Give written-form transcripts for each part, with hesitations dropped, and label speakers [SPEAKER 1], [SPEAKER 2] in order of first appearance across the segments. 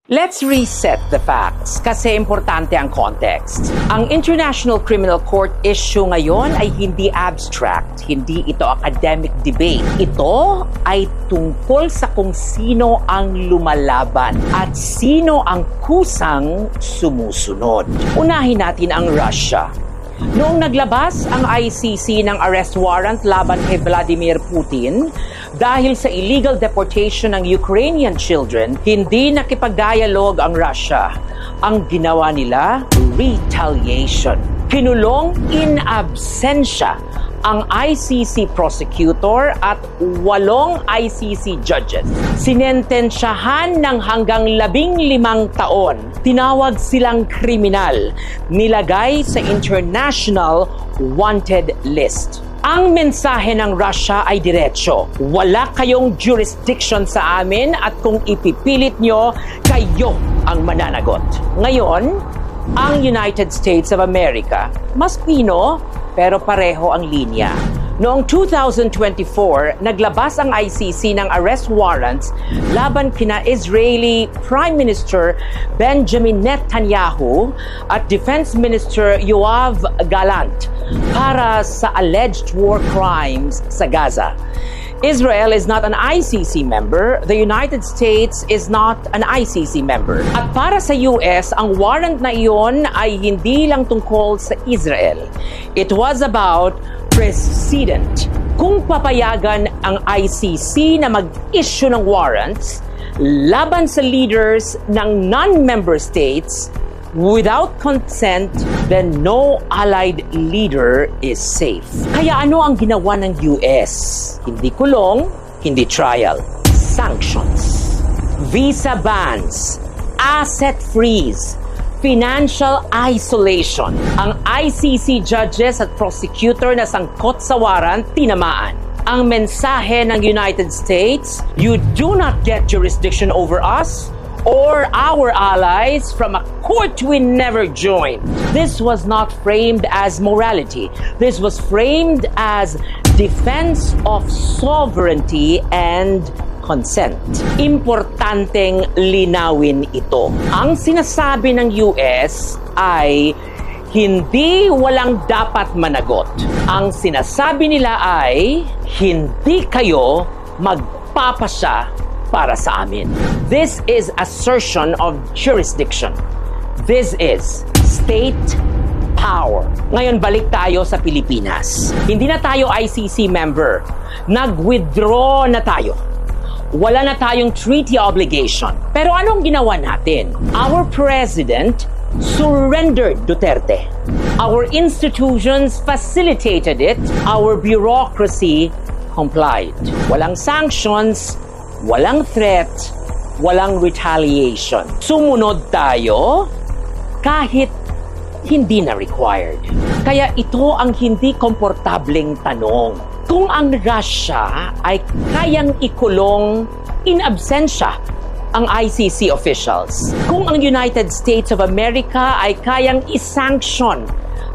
[SPEAKER 1] Let's reset the facts kasi importante ang context. Ang International Criminal Court issue ngayon ay hindi abstract, hindi ito academic debate. Ito ay tungkol sa kung sino ang lumalaban at sino ang kusang sumusunod. Unahin natin ang Russia. Noong naglabas ang ICC ng arrest warrant laban kay Vladimir Putin dahil sa illegal deportation ng Ukrainian children, hindi nakipag-dialogue ang Russia. Ang ginawa nila, retaliation. Kinulong in absentia ang ICC prosecutor at 8 ICC judges. Sinentensyahan ng hanggang 15 taon. Tinawag silang kriminal. Nilagay sa international wanted list. Ang mensahe ng Russia ay diretso. Wala kayong jurisdiction sa amin at kung ipipilit nyo, kayo ang mananagot. Ngayon, ang United States of America, mas pino, pero pareho ang linya. Noong 2024, naglabas ang ICC ng arrest warrants laban kina Israeli Prime Minister Benjamin Netanyahu at Defense Minister Yoav Gallant para sa alleged war crimes sa Gaza. Israel is not an ICC member. The United States is not an ICC member. At para sa US, ang warrant na iyon ay hindi lang tungkol sa Israel. It was about precedent. Kung papayagan ang ICC na mag-issue ng warrants laban sa leaders ng non-member states without consent, then no allied leader is safe. Kaya ano ang ginawa ng US? Hindi kulong, hindi trial. Sanctions, visa bans, asset freeze, financial isolation. Ang ICC judges at prosecutor na sangkot sa warrant, tinamaan. Ang mensahe ng United States, you do not get jurisdiction over us or our allies from a court we never joined. This was not framed as morality. This was framed as defense of sovereignty and consent. Importanteng linawin ito. Ang sinasabi ng US ay hindi walang dapat managot. Ang sinasabi nila ay hindi kayo magpapasya para sa amin. This is assertion of jurisdiction. This is state power. Ngayon balik tayo sa Pilipinas. Hindi na tayo ICC member. Nag-withdraw na tayo. Wala na tayong treaty obligation. Pero anong ginawa natin? Our president surrendered Duterte. Our institutions facilitated it. Our bureaucracy complied. Walang sanctions, walang threat, walang retaliation. Sumunod tayo kahit hindi na required. Kaya ito ang hindi komportableng tanong. Kung ang Russia ay kayang ikulong in absentia ang ICC officials, kung ang United States of America ay kayang isanction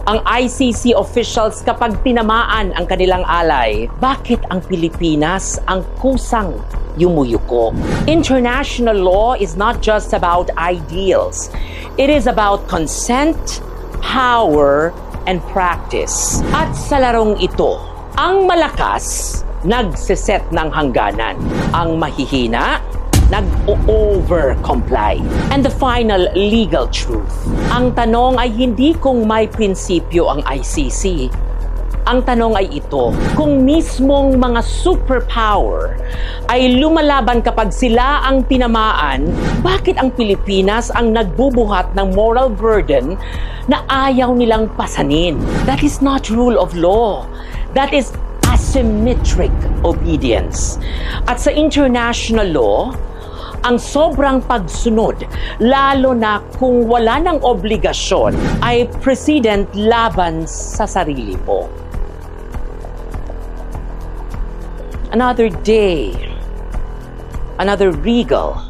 [SPEAKER 1] ang ICC officials kapag tinamaan ang kanilang ally, bakit ang Pilipinas ang kusang yumuyuko? International law is not just about ideals. It is about consent, power, and practice. At sa larong ito, ang malakas nagsiset ng hangganan. Ang mahihina nag-over-comply. And the final legal truth. Ang tanong ay hindi kung may prinsipyo ang ICC. Ang tanong ay ito, kung mismong mga superpower ay lumalaban kapag sila ang tinamaan, bakit ang Pilipinas ang nagbubuhat ng moral burden na ayaw nilang pasanin? That is not rule of law. That is asymmetric obedience. At sa international law, ang sobrang pagsunod, lalo na kung wala ng obligasyon, ay precedent laban sa sarili mo. Another day, another regal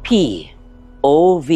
[SPEAKER 1] POV.